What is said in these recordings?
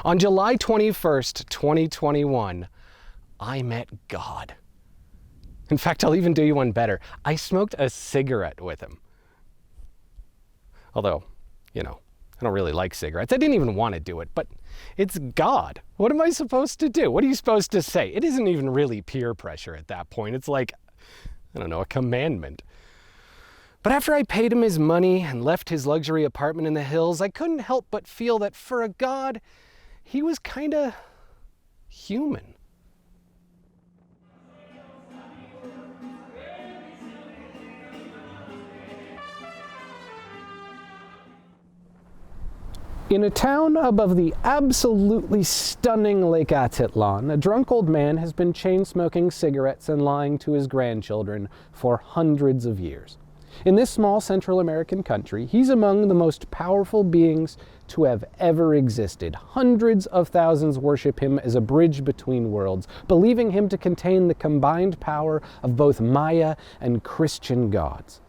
On July 21st, 2021, I met God. In fact, I'll even do you one better. I smoked a cigarette with him. Although, I don't really like cigarettes. I didn't even want to do it, but it's God. What am I supposed to do? What are you supposed to say? It isn't even really peer pressure at that point. It's like, a commandment. But after I paid him his money and left his luxury apartment in the hills, I couldn't help but feel that for a God, he was kinda human. In a town above the absolutely stunning Lake Atitlan, a drunk old man has been chain-smoking cigarettes and lying to his grandchildren for hundreds of years. In this small Central American country, he's among the most powerful beings to have ever existed. Hundreds of thousands worship him as a bridge between worlds, believing him to contain the combined power of both Maya and Christian gods.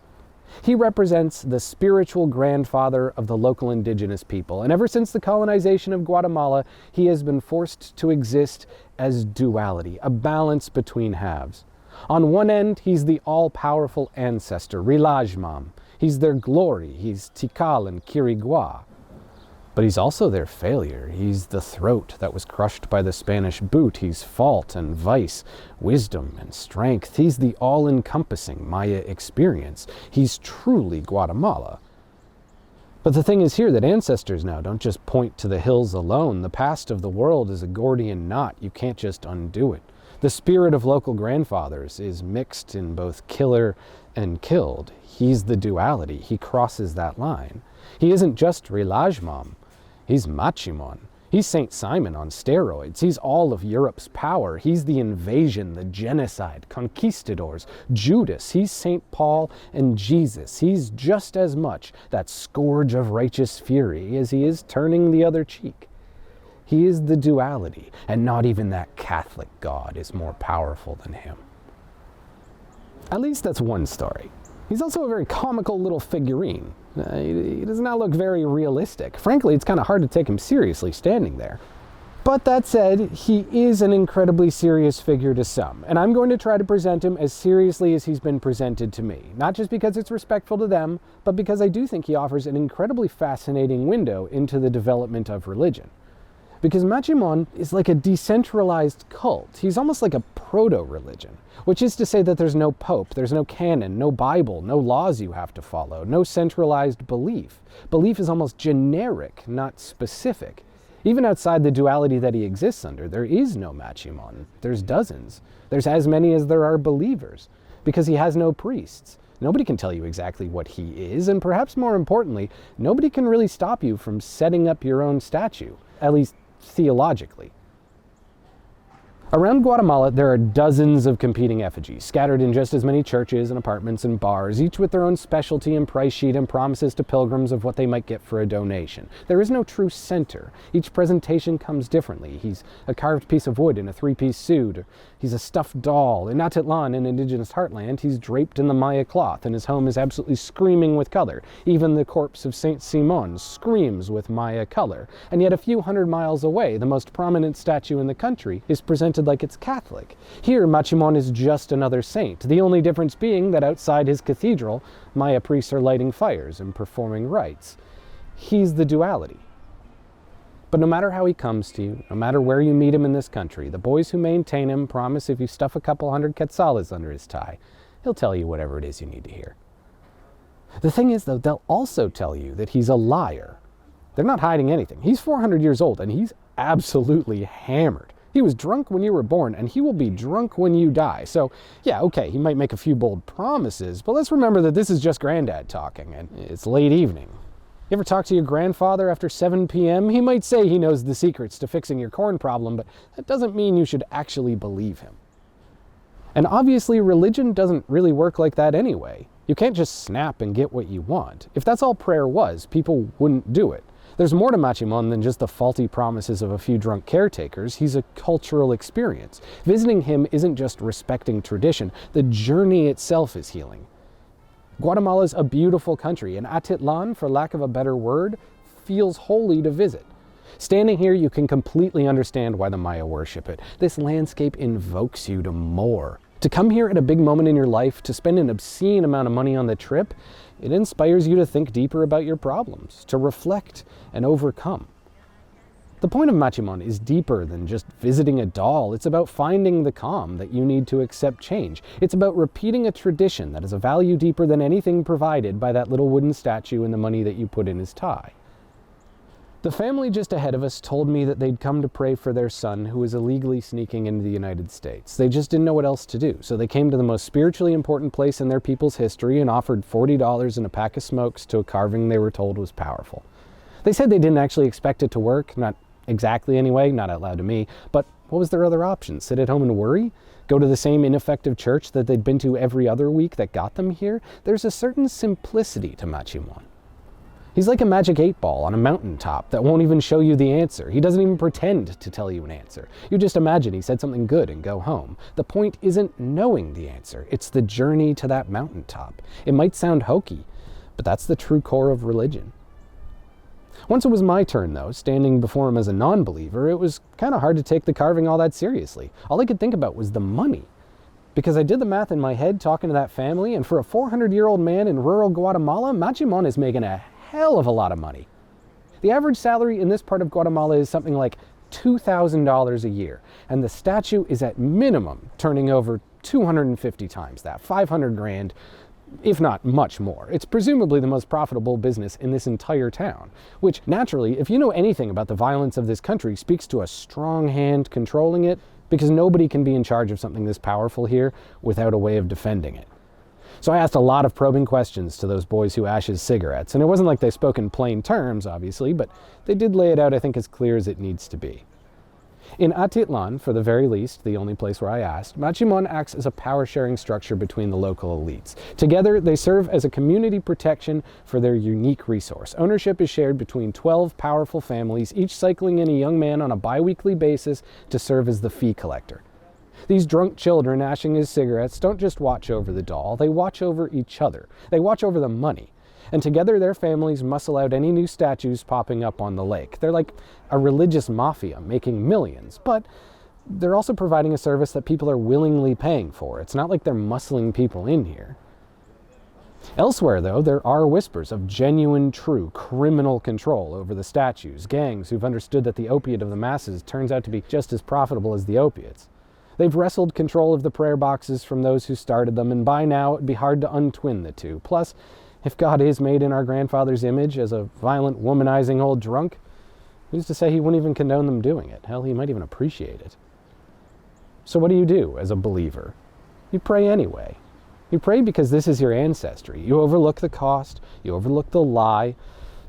He represents the spiritual grandfather of the local indigenous people, and ever since the colonization of Guatemala, he has been forced to exist as duality, a balance between halves. On one end, he's the all-powerful ancestor, Rilajmam. He's their glory, he's Tikal and Quirigua. But he's also their failure. He's the throat that was crushed by the Spanish boot. He's fault and vice, wisdom and strength. He's the all-encompassing Maya experience. He's truly Guatemala. But the thing is here that ancestors now don't just point to the hills alone. The past of the world is a Gordian knot. You can't just undo it. The spirit of local grandfathers is mixed in both killer and killed. He's the duality. He crosses that line. He isn't just Rilajmam. He's Machimon. He's St. Simon on steroids. He's all of Europe's power. He's the invasion, the genocide, conquistadors, Judas. He's St. Paul and Jesus. He's just as much that scourge of righteous fury as he is turning the other cheek. He is the duality, and not even that Catholic God is more powerful than him. At least that's one story. He's also a very comical little figurine. He does not look very realistic. Frankly, it's kind of hard to take him seriously standing there. But that said, he is an incredibly serious figure to some, and I'm going to try to present him as seriously as he's been presented to me. Not just because it's respectful to them, but because I do think he offers an incredibly fascinating window into the development of religion. Because Machimon is like a decentralized cult. He's almost like a proto-religion, which is to say that there's no pope, there's no canon, no Bible, no laws you have to follow, no centralized belief. Belief is almost generic, not specific. Even outside the duality that he exists under, there is no Machimon. There's dozens. There's as many as there are believers, because he has no priests. Nobody can tell you exactly what he is, and perhaps more importantly, nobody can really stop you from setting up your own statue, at least theologically. Around Guatemala, there are dozens of competing effigies, scattered in just as many churches and apartments and bars, each with their own specialty and price sheet and promises to pilgrims of what they might get for a donation. There is no true center. Each presentation comes differently. He's a carved piece of wood in a three-piece suit. He's a stuffed doll. In Atitlan, in indigenous heartland, he's draped in the Maya cloth, and his home is absolutely screaming with color. Even the corpse of Saint Simon screams with Maya color. And yet a few hundred miles away, the most prominent statue in the country is presented like it's Catholic. Here, Machimon is just another saint, the only difference being that outside his cathedral, Maya priests are lighting fires and performing rites. He's the duality. But no matter how he comes to you, no matter where you meet him in this country, the boys who maintain him promise if you stuff a couple hundred quetzales under his tie, he'll tell you whatever it is you need to hear. The thing is, though, they'll also tell you that he's a liar. They're not hiding anything. He's 400 years old, and he's absolutely hammered. He was drunk when you were born, and he will be drunk when you die. So, yeah, okay, he might make a few bold promises, but let's remember that this is just Granddad talking, and it's late evening. You ever talk to your grandfather after 7 p.m.? He might say he knows the secrets to fixing your corn problem, but that doesn't mean you should actually believe him. And obviously, religion doesn't really work like that anyway. You can't just snap and get what you want. If that's all prayer was, people wouldn't do it. There's more to Machimon than just the faulty promises of a few drunk caretakers. He's a cultural experience. Visiting him isn't just respecting tradition. The journey itself is healing. Guatemala's a beautiful country, and Atitlan, for lack of a better word, feels holy to visit. Standing here, you can completely understand why the Maya worship it. This landscape invokes you to more. To come here at a big moment in your life, to spend an obscene amount of money on the trip, it inspires you to think deeper about your problems, to reflect and overcome. The point of Machimon is deeper than just visiting a doll. It's about finding the calm that you need to accept change. It's about repeating a tradition that has a value deeper than anything provided by that little wooden statue and the money that you put in his tie. The family just ahead of us told me that they'd come to pray for their son who was illegally sneaking into the United States. They just didn't know what else to do, so they came to the most spiritually important place in their people's history and offered $40 and a pack of smokes to a carving they were told was powerful. They said they didn't actually expect it to work, not exactly anyway, not out loud to me, but what was their other option? Sit at home and worry? Go to the same ineffective church that they'd been to every other week that got them here? There's a certain simplicity to Machimon. He's like a magic 8-ball on a mountaintop that won't even show you the answer. He doesn't even pretend to tell you an answer. You just imagine he said something good and go home. The point isn't knowing the answer. It's the journey to that mountaintop. It might sound hokey, but that's the true core of religion. Once it was my turn, though, standing before him as a non-believer, it was kind of hard to take the carving all that seriously. All I could think about was the money. Because I did the math in my head talking to that family, and for a 400-year-old man in rural Guatemala, Machimon is making a hell of a lot of money. The average salary in this part of Guatemala is something like $2,000 a year, and the statue is at minimum turning over 250 times that, 500 grand, if not much more. It's presumably the most profitable business in this entire town, which naturally, if you know anything about the violence of this country, speaks to a strong hand controlling it, because nobody can be in charge of something this powerful here without a way of defending it. So I asked a lot of probing questions to those boys who ashes cigarettes, and it wasn't like they spoke in plain terms, obviously, but they did lay it out, I think, as clear as it needs to be. In Atitlan, for the very least, the only place where I asked, Machimon acts as a power-sharing structure between the local elites. Together, they serve as a community protection for their unique resource. Ownership is shared between 12 powerful families, each cycling in a young man on a bi-weekly basis to serve as the fee collector. These drunk children ashing his cigarettes don't just watch over the doll, they watch over each other. They watch over the money. And together their families muscle out any new statues popping up on the lake. They're like a religious mafia making millions, but they're also providing a service that people are willingly paying for. It's not like they're muscling people in here. Elsewhere, though, there are whispers of genuine, true criminal control over the statues, gangs who've understood that the opiate of the masses turns out to be just as profitable as the opiates. They've wrestled control of the prayer boxes from those who started them, and by now it'd be hard to untwin the two. Plus, if God is made in our grandfather's image as a violent, womanizing old drunk, who's to say he wouldn't even condone them doing it? Hell, he might even appreciate it. So what do you do as a believer? You pray anyway. You pray because this is your ancestry. You overlook the cost, you overlook the lie,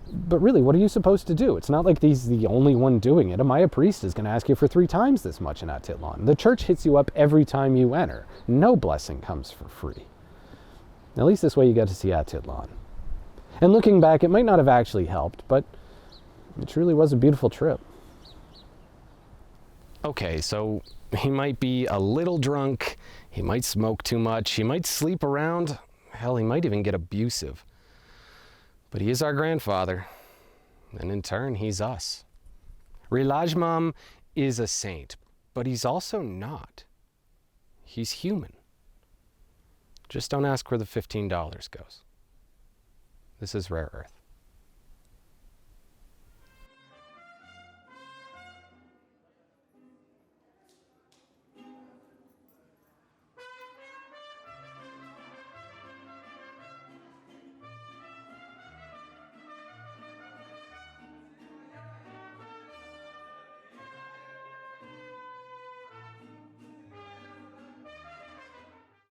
but really, what are you supposed to do? It's not like he's the only one doing it. A Maya priest is going to ask you for 3 times this much in Atitlan. The church hits you up every time you enter. No blessing comes for free. At least this way you get to see Atitlan. And looking back, it might not have actually helped, but it truly was a beautiful trip. Okay, so he might be a little drunk, he might smoke too much, he might sleep around, hell, he might even get abusive. But he is our grandfather, and in turn, he's us. Rilajmam is a saint, but he's also not. He's human. Just don't ask where the $15 goes. This is Rare Earth.